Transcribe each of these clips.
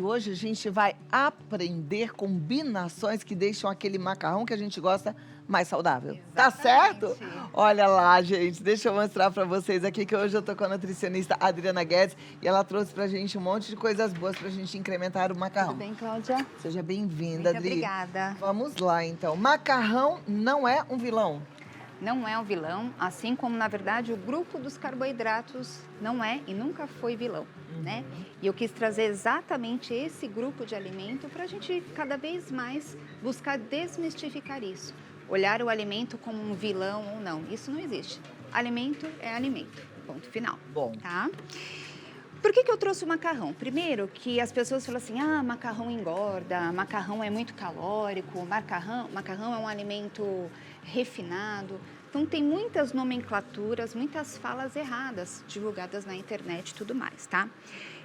hoje a gente vai aprender combinações que deixam aquele macarrão que a gente gosta mais saudável. Tá certo? Olha lá, gente, deixa eu mostrar pra vocês aqui que hoje eu tô com a nutricionista Adriana Guedes e ela trouxe pra gente um monte de coisas boas pra gente incrementar o macarrão. Tudo bem, Cláudia? Seja bem-vinda, Adri. Obrigada. Vamos lá, então. Macarrão não é um vilão? Não é um vilão, assim como, na verdade, o grupo dos carboidratos não é e nunca foi vilão, né? E eu quis trazer exatamente esse grupo de alimento para a gente cada vez mais buscar desmistificar isso. Olhar o alimento como um vilão ou não, isso não existe. Alimento é alimento, ponto final. Bom. Tá? Por que eu trouxe o macarrão? Primeiro, que as pessoas falam assim, macarrão engorda, macarrão é muito calórico, macarrão é um alimento refinado. Então, tem muitas nomenclaturas, muitas falas erradas divulgadas na internet e tudo mais, tá?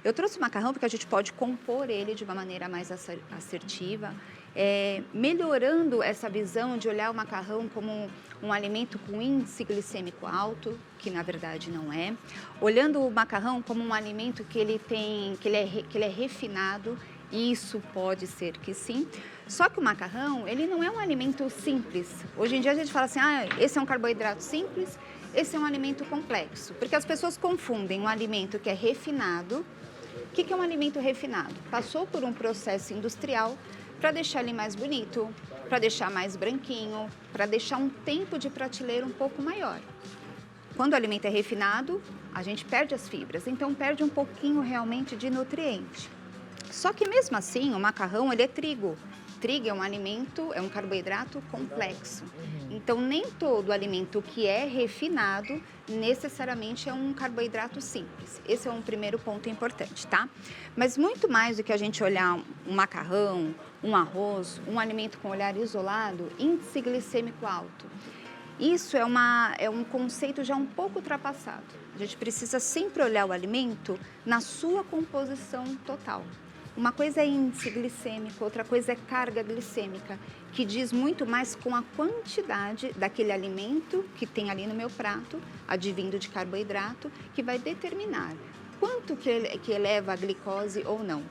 Eu trouxe o macarrão porque a gente pode compor ele de uma maneira mais assertiva, melhorando essa visão de olhar o macarrão como um alimento com índice glicêmico alto, que na verdade não é. Olhando o macarrão como um alimento que ele é refinado, isso pode ser que sim. Só que o macarrão, ele não é um alimento simples. Hoje em dia a gente fala assim, esse é um carboidrato simples, esse é um alimento complexo. Porque as pessoas confundem um alimento que é refinado. O que é um alimento refinado? Passou por um processo industrial para deixar ele mais bonito, para deixar mais branquinho, para deixar um tempo de prateleira um pouco maior. Quando o alimento é refinado, a gente perde as fibras, então perde um pouquinho realmente de nutriente. Só que mesmo assim, o macarrão, ele é trigo. Trigo é um alimento, é um carboidrato complexo. Então, nem todo alimento que é refinado necessariamente é um carboidrato simples. Esse é um primeiro ponto importante, tá? Mas muito mais do que a gente olhar um macarrão, um arroz, um alimento com olhar isolado, índice glicêmico alto. Isso é um conceito já um pouco ultrapassado. A gente precisa sempre olhar o alimento na sua composição total. Uma coisa é índice glicêmico, outra coisa é carga glicêmica, que diz muito mais com a quantidade daquele alimento que tem ali no meu prato, advindo de carboidrato, que vai determinar quanto que eleva a glicose ou não.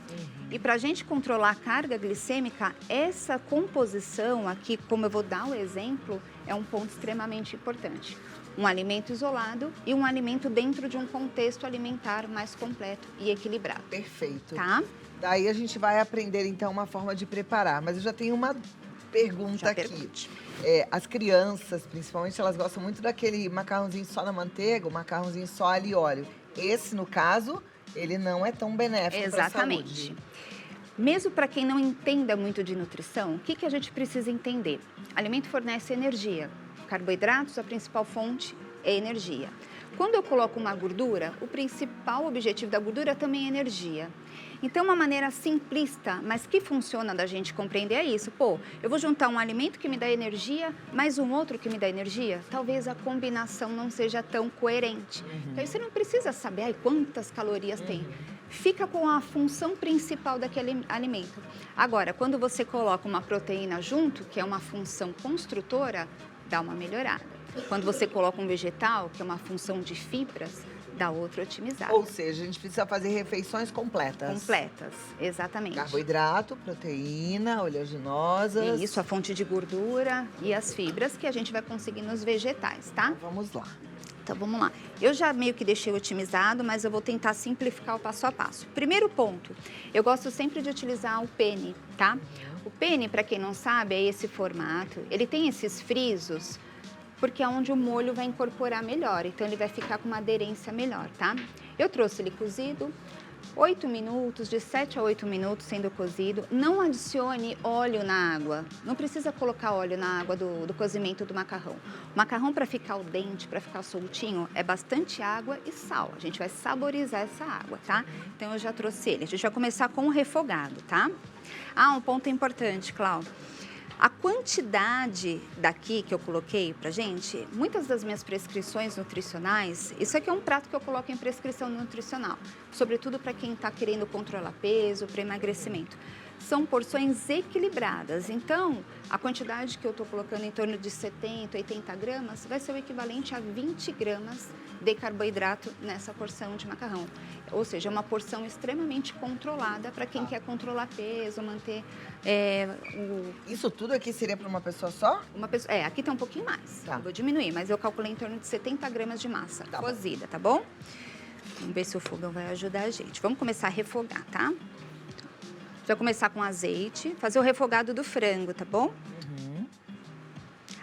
E para a gente controlar a carga glicêmica, essa composição aqui, como eu vou dar o exemplo, é um ponto extremamente importante. Um alimento isolado e um alimento dentro de um contexto alimentar mais completo e equilibrado. Perfeito. Tá? Daí a gente vai aprender, então, uma forma de preparar. Mas eu já tenho uma pergunta aqui. As crianças, principalmente, elas gostam muito daquele macarrãozinho só na manteiga, o macarrãozinho só alho e óleo. Esse, no caso, ele não é tão benéfico para a saúde. Exatamente. Mesmo para quem não entenda muito de nutrição, o que a gente precisa entender? Alimento fornece energia. Carboidratos, a principal fonte é energia. Quando eu coloco uma gordura, o principal objetivo da gordura também é energia. Então, uma maneira simplista, mas que funciona da gente compreender é isso. Eu vou juntar um alimento que me dá energia, mais um outro que me dá energia. Talvez a combinação não seja tão coerente. Então, você não precisa saber quantas calorias tem. Fica com a função principal daquele alimento. Agora, quando você coloca uma proteína junto, que é uma função construtora, dá uma melhorada. Quando você coloca um vegetal, que é uma função de fibras, dá outra otimizada. Ou seja, a gente precisa fazer refeições completas. Completas, exatamente. Carboidrato, proteína, oleaginosas. Isso, a fonte de gordura e as fibras que a gente vai conseguir nos vegetais, tá? Então, vamos lá. Então, vamos lá. Eu já meio que deixei otimizado, mas eu vou tentar simplificar o passo a passo. Primeiro ponto, eu gosto sempre de utilizar o penne, tá? O penne, para quem não sabe, é esse formato. Ele tem esses frisos, porque é onde o molho vai incorporar melhor, então ele vai ficar com uma aderência melhor, tá? Eu trouxe ele cozido, 8 minutos, de 7 a 8 minutos sendo cozido. Não adicione óleo na água, não precisa colocar óleo na água do cozimento do macarrão. O macarrão, para ficar al dente, para ficar soltinho, é bastante água e sal. A gente vai saborizar essa água, tá? Então eu já trouxe ele. A gente vai começar com o refogado, tá? Um ponto importante, Cláudia. A quantidade daqui que eu coloquei pra gente, muitas das minhas prescrições nutricionais, isso aqui é um prato que eu coloco em prescrição nutricional, sobretudo para quem está querendo controlar peso, para emagrecimento. são porções equilibradas. Então, a quantidade que eu estou colocando em torno de 70, 80 gramas vai ser o equivalente a 20 gramas de carboidrato nessa porção de macarrão. Ou seja, é uma porção extremamente controlada para quem quer controlar peso, manter Isso tudo aqui seria para uma pessoa só? uma pessoa. Aqui tem um pouquinho mais. Tá. Eu vou diminuir, mas eu calculei em torno de 70 gramas de massa Tá bom. cozida, tá bom? Vamos ver se o fogão vai ajudar a gente. Vamos começar a refogar, tá? Vai começar com azeite, fazer o refogado do frango, tá bom?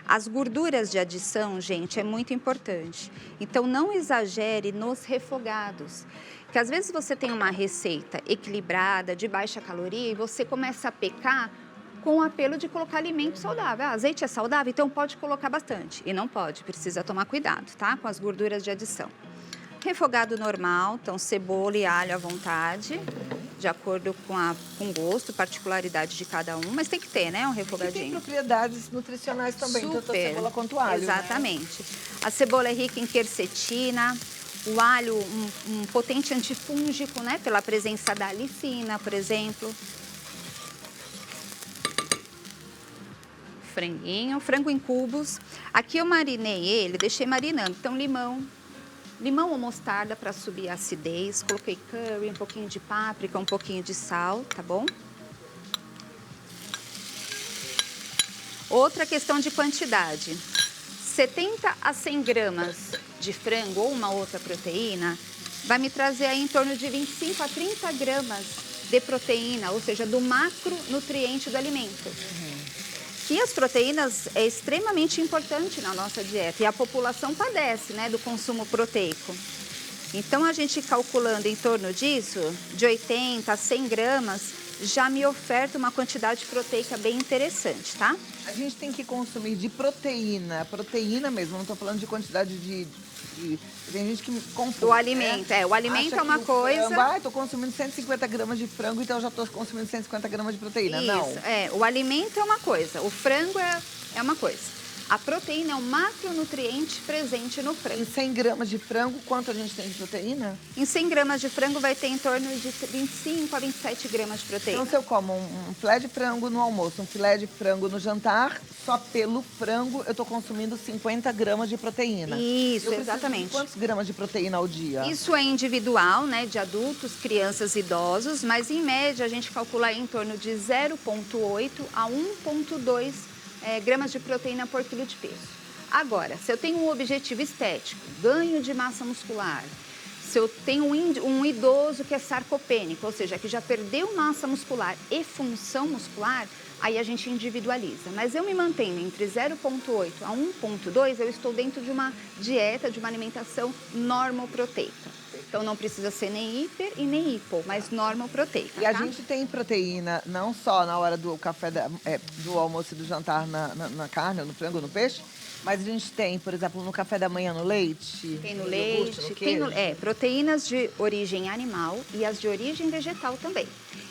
As gorduras de adição, gente, é muito importante. Então, não exagere nos refogados. Porque às vezes você tem uma receita equilibrada, de baixa caloria, e você começa a pecar com o apelo de colocar alimento saudável. Azeite é saudável, então pode colocar bastante. E não pode, precisa tomar cuidado, tá? Com as gorduras de adição. Refogado normal, então cebola e alho à vontade, de acordo com o gosto, particularidade de cada um, mas tem que ter, né, um E tem refogadinho. propriedades nutricionais também, tanto a cebola quanto o alho. né? Exatamente. A cebola é rica em quercetina, o alho um potente antifúngico, né, pela presença da alicina, por exemplo. Frango em cubos. Aqui eu marinei ele, deixei marinando, então limão ou mostarda para subir a acidez, coloquei curry, um pouquinho de páprica, um pouquinho de sal, tá bom? Outra questão de quantidade, 70 a 100 gramas de frango ou uma outra proteína vai me trazer aí em torno de 25 a 30 gramas de proteína, ou seja, do macronutriente do alimento. E as proteínas é extremamente importante na nossa dieta e a população padece, né, do consumo proteico. Então, a gente calculando em torno disso, de 80 a 100 gramas, já me oferta uma quantidade proteica bem interessante, tá? A gente tem que consumir de proteína mesmo, não estou falando de quantidade de... Tem gente que confunde. O alimento, né? o alimento Acha é uma que o coisa... Frango, estou consumindo 150 gramas de frango, então eu já estou consumindo 150 gramas de proteína. Não. Isso, o alimento é uma coisa, o frango é uma coisa. A proteína é um macronutriente presente no frango. Em 100 gramas de frango, quanto a gente tem de proteína? Em 100 gramas de frango vai ter em torno de 25 a 27 gramas de proteína. Então, se eu como um filé de frango no almoço, um filé de frango no jantar, só pelo frango eu estou consumindo 50 gramas de proteína. Isso, Eu preciso exatamente. de quantos gramas de proteína ao dia? Isso é individual, né, de adultos, crianças e idosos, mas em média a gente calcula aí em torno de 0,8 a 1,2 gramas de proteína por quilo de peso. Agora, se eu tenho um objetivo estético, ganho de massa muscular, se eu tenho um idoso que é sarcopênico, ou seja, que já perdeu massa muscular e função muscular, aí a gente individualiza. Mas eu me mantendo entre 0,8 a 1,2, eu estou dentro de uma dieta, de uma alimentação normoproteica. Então, não precisa ser nem hiper e nem hipo, mas normoproteica. E a tá? gente tem proteína não só na hora do café, do almoço e do jantar na carne, ou no frango, ou no peixe, mas a gente tem, por exemplo, no café da manhã no leite. Tem no iogurte, leite, no tem queijo. proteínas de origem animal e as de origem vegetal também.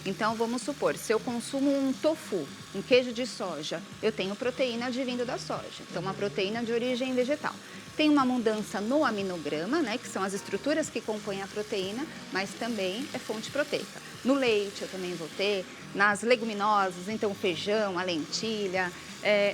Então, vamos supor, se eu consumo um tofu, um queijo de soja, eu tenho proteína advindo da soja. Então, uma proteína de origem vegetal. Tem uma mudança no aminograma, né, que são as estruturas que compõem a proteína, mas também é fonte proteica. No leite eu também vou ter, nas leguminosas, então feijão, a lentilha,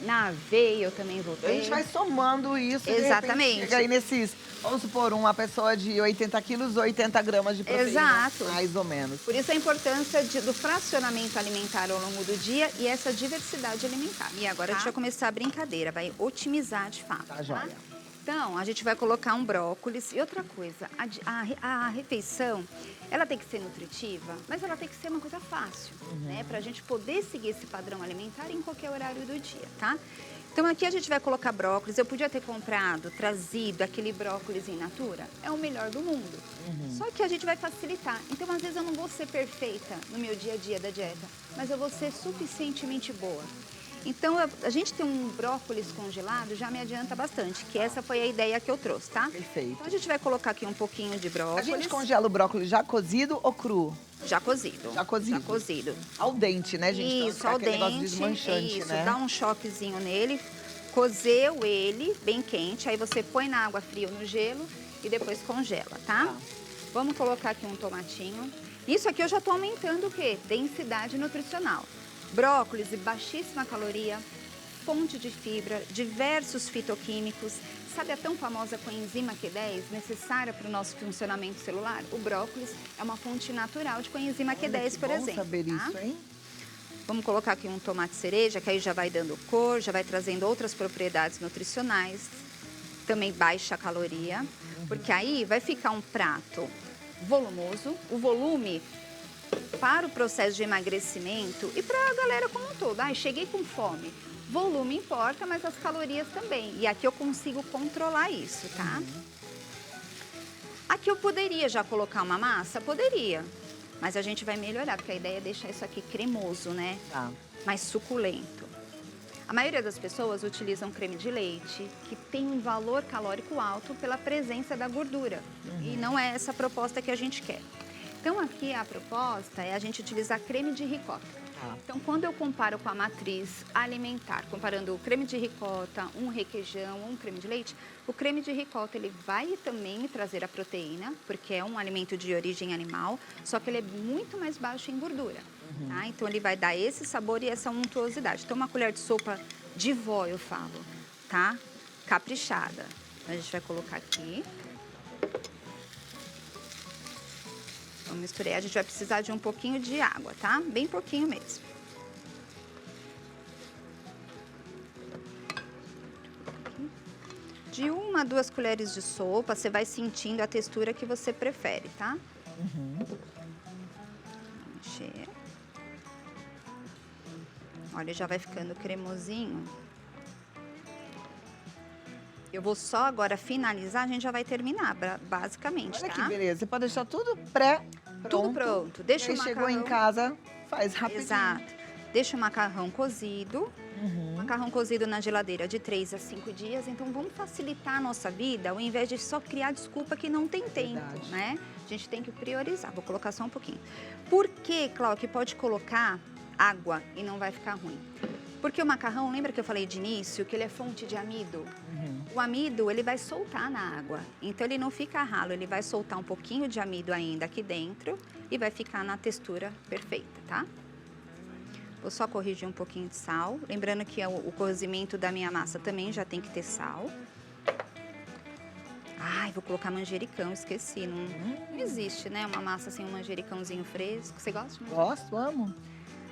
na aveia eu também vou ter. A gente vai somando isso e Exatamente. de repente chega aí nesses, vamos supor, uma pessoa de 80 quilos, 80 gramas de proteína. Exato. Mais ou menos. Por isso a importância do fracionamento alimentar ao longo do dia e essa diversidade alimentar. E agora a gente vai começar a brincadeira, vai otimizar de fato. Tá, joia. Então, a gente vai colocar um brócolis. E outra coisa, a refeição, ela tem que ser nutritiva, mas ela tem que ser uma coisa fácil, né? Pra gente poder seguir esse padrão alimentar em qualquer horário do dia, tá? Então, aqui a gente vai colocar brócolis. Eu podia ter trazido aquele brócolis in natura. É o melhor do mundo. Só que a gente vai facilitar. Então, às vezes eu não vou ser perfeita no meu dia a dia da dieta, mas eu vou ser suficientemente boa. Então, a gente tem um brócolis congelado, já me adianta bastante, que essa foi a ideia que eu trouxe, tá? Perfeito. Então, a gente vai colocar aqui um pouquinho de A brócolis. gente congela o brócolis já cozido ou cru? Já cozido. Já cozido. Já cozido. Ao dente, né, gente? Pra não Isso, ficar ao aquele negócio dente. desmanchante, Isso, né? dá um choquezinho nele. Cozeu ele, bem quente. Aí você põe na água fria ou no gelo e depois congela, tá? Vamos colocar aqui um tomatinho. Isso aqui eu já estou aumentando o quê? Densidade nutricional. Brócolis de baixíssima caloria, fonte de fibra, diversos fitoquímicos. Sabe a tão famosa coenzima Q10, necessária para o nosso funcionamento celular? O brócolis é uma fonte natural de coenzima Q10, por exemplo. Saber isso, hein? Vamos colocar aqui um tomate cereja, que aí já vai dando cor, já vai trazendo outras propriedades nutricionais. Também baixa caloria, porque aí vai ficar um prato volumoso. O volume para o processo de emagrecimento e para a galera como um todo. Cheguei com fome. Volume importa, mas as calorias também. E aqui eu consigo controlar isso, tá? Aqui eu poderia já colocar uma massa? Poderia. Mas a gente vai melhorar, porque a ideia é deixar isso aqui cremoso, né? Tá. Mais suculento. A maioria das pessoas utilizam creme de leite, que tem um valor calórico alto pela presença da gordura. E não é essa a proposta que a gente quer. Então, aqui a proposta é a gente utilizar creme de ricota. Então, quando eu comparo com a matriz alimentar, comparando o creme de ricota, um requeijão, um creme de leite, o creme de ricota ele vai também me trazer a proteína, porque é um alimento de origem animal, só que ele é muito mais baixo em gordura. Tá? Então, ele vai dar esse sabor e essa untuosidade. Então, uma colher de sopa de vó, eu falo, tá? Caprichada. Então, a gente vai colocar aqui. Vamos misturar. A gente vai precisar de um pouquinho de água, tá? Bem pouquinho mesmo. De 1 a 2 colheres de sopa, você vai sentindo a textura que você prefere, tá? Vamos mexer. Olha, já vai ficando cremosinho. Eu vou só agora finalizar, a gente já vai terminar, basicamente, Olha tá? que beleza. Você pode deixar tudo pré-pronto. Tudo pronto. Deixa o Quem macarrão... chegou em casa, faz rapidinho. Exato. Deixa o macarrão cozido. Macarrão cozido na geladeira de 3 a 5 dias. Então, vamos facilitar a nossa vida, ao invés de só criar desculpa que não tem tempo, Verdade. né? A gente tem que priorizar. Vou colocar só um pouquinho. Por que, Cláudia, que pode colocar água e não vai ficar ruim? Porque o macarrão, lembra que eu falei de início, que ele é fonte de amido? O amido, ele vai soltar na água. Então, ele não fica ralo, ele vai soltar um pouquinho de amido ainda aqui dentro e vai ficar na textura perfeita, tá? Vou só corrigir um pouquinho de sal. Lembrando que o cozimento da minha massa também já tem que ter sal. Ai, vou colocar manjericão, esqueci. Não existe, né? Uma massa sem um manjericãozinho fresco. Você gosta? Gosto, amo.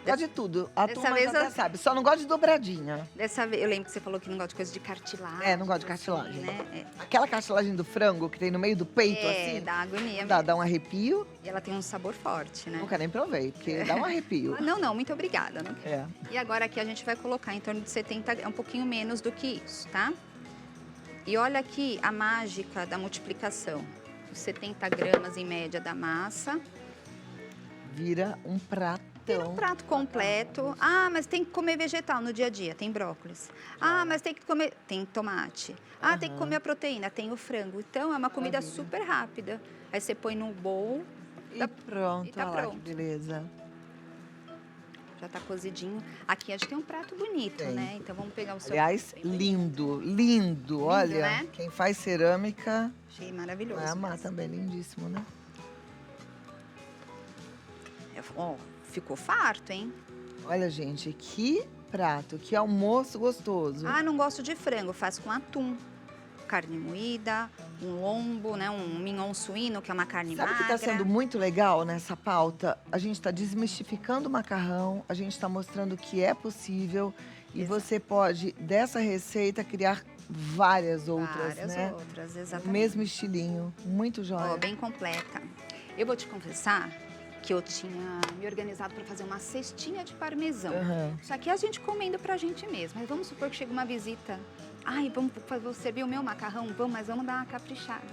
Gosto de tudo. A Dessa turma vez já até eu- sabe. Só não gosto de dobradinha. Dessa vez, eu lembro que você falou que não gosta de coisa de cartilagem. É, não gosto de cartilagem. Né? Aquela cartilagem do frango que tem no meio do peito, assim. Dá agonia. Dá um arrepio. E ela tem um sabor forte, né? Nunca nem provei, porque dá um arrepio. Não, muito obrigada. Não quero. É. E agora aqui a gente vai colocar em torno de 70 gramas, um pouquinho menos do que isso, tá? E olha aqui a mágica da multiplicação. Os 70 gramas em média da massa. Vira um pratão. Um prato completo. Ah, mas tem que comer vegetal no dia a dia, tem brócolis. Ah, mas tem que comer, tem tomate. Ah, tem que comer a proteína, tem o frango. Então é uma comida Maravilha. super rápida. Aí você põe no bowl, E pronto, e tá olha lá que pronto. beleza. já tá cozidinho. Aqui a gente tem um prato bonito, Tem. né? Então vamos pegar o seu Aliás, prato bem lindo, lindo. Olha, né? quem faz cerâmica bonito. Achei maravilhoso. vai amar mesmo. também, lindíssimo, né? Ó, ficou farto, hein? Olha, gente, que prato, que almoço gostoso. Ah, não gosto de frango, faz com atum. Carne moída, um lombo, né? Um mignon suíno, que é uma carne Sabe o que magra. está sendo muito legal nessa pauta? A gente está desmistificando o macarrão, a gente está mostrando que é possível e Exato. você pode, dessa receita, criar várias outras, Várias né? outras, O exatamente. mesmo estilinho, muito jóia. Ó, bem completa. Eu vou te confessar que eu tinha me organizado para fazer uma cestinha de parmesão. Aham. Isso aqui a gente comendo pra gente mesmo. Mas vamos supor que chega uma visita. Ai, vou servir o meu macarrão? Vamos, mas vamos dar uma caprichada.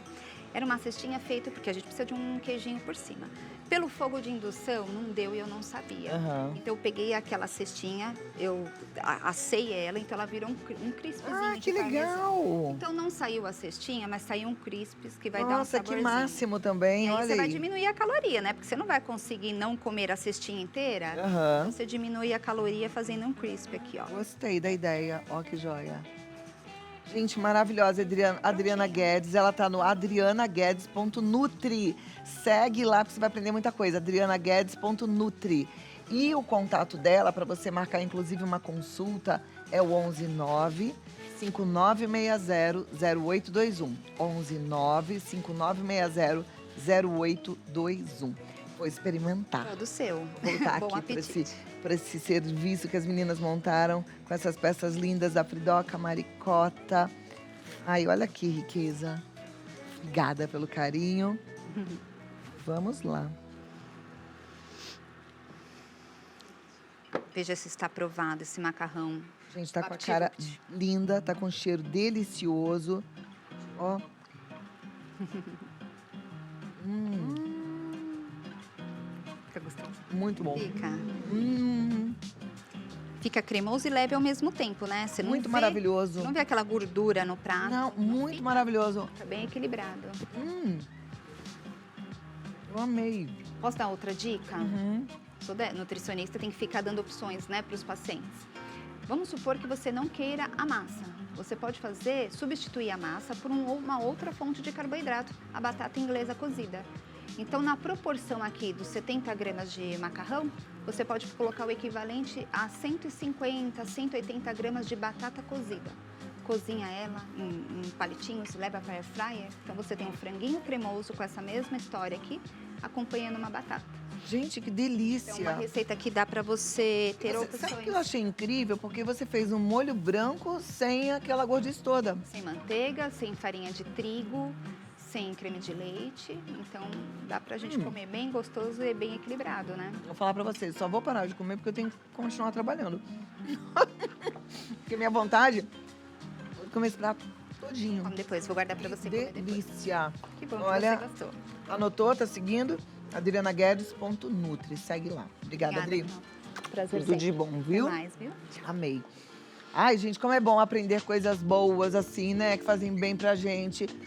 Era uma cestinha feita porque a gente precisa de um queijinho por cima. Pelo fogo de indução, não deu e eu não sabia. Aham. Então, eu peguei aquela cestinha, eu assei ela, então ela virou um crispzinho Ah, de que parmesão. legal! Então, não saiu a cestinha, mas saiu um crispes que vai dar um Nossa, que saborzinho. máximo também, E aí olha você vai aí. diminuir a caloria, né? Porque você não vai conseguir não comer a cestinha inteira. Aham. Então, você diminui a caloria fazendo um crisp aqui, ó. Gostei da ideia, ó que joia. Gente, maravilhosa, Adriana Guedes. Ela tá no adrianaguedes.nutri. Segue lá, porque você vai aprender muita coisa. adrianaguedes.nutri. E o contato dela, para você marcar, inclusive, uma consulta, é o 119 5960 0821. 119 5960 0821. Vou experimentar. Todo seu. Voltar Bom aqui apetite. para esse serviço que as meninas montaram com essas peças lindas da Fridoca, Maricota. Ai, olha que riqueza. Obrigada pelo carinho. Vamos lá. Veja se está aprovado esse macarrão. Gente, tá com a Vapt cara Vupt. linda, tá com um cheiro delicioso. Ó. Fica gostoso. Muito bom. Fica. Hum, Fica cremoso e leve ao mesmo tempo, né? Você não muito vê, maravilhoso. Você não vê aquela gordura no prato. Não, muito fica. maravilhoso. Fica bem equilibrado. Eu amei. Posso dar outra dica? Uhum. Sou nutricionista, tem que ficar dando opções, né, para os pacientes. Vamos supor que você não queira a massa. Você pode substituir a massa por uma outra fonte de carboidrato, a batata inglesa cozida. Então, na proporção aqui dos 70 gramas de macarrão, você pode colocar o equivalente a 150, 180 gramas de batata cozida. Cozinha ela em palitinhos, leva para air fryer. Então, você tem um franguinho cremoso com essa mesma história aqui, acompanhando uma batata. Gente, que É delícia. uma receita que dá para você ter opções. Sabe o que eu achei incrível? Porque você fez um molho branco sem aquela gordice toda. Sem manteiga, sem farinha de trigo, sem creme de leite. Então, dá pra gente comer bem gostoso e bem equilibrado, né? Vou falar pra vocês, só vou parar de comer porque eu tenho que continuar trabalhando. Porque minha vontade é comer esse prato todinho. Come depois, vou guardar pra você comer depois. Delícia. Que bom Olha, que você gostou. anotou, tá seguindo? adrianaguedes.nutri. Segue lá. Obrigada, Adri. irmão. Prazer Tudo de sempre. bom, viu? Até mais, viu? Amei. Ai, gente, como é bom aprender coisas boas assim, né? Que fazem bem pra gente.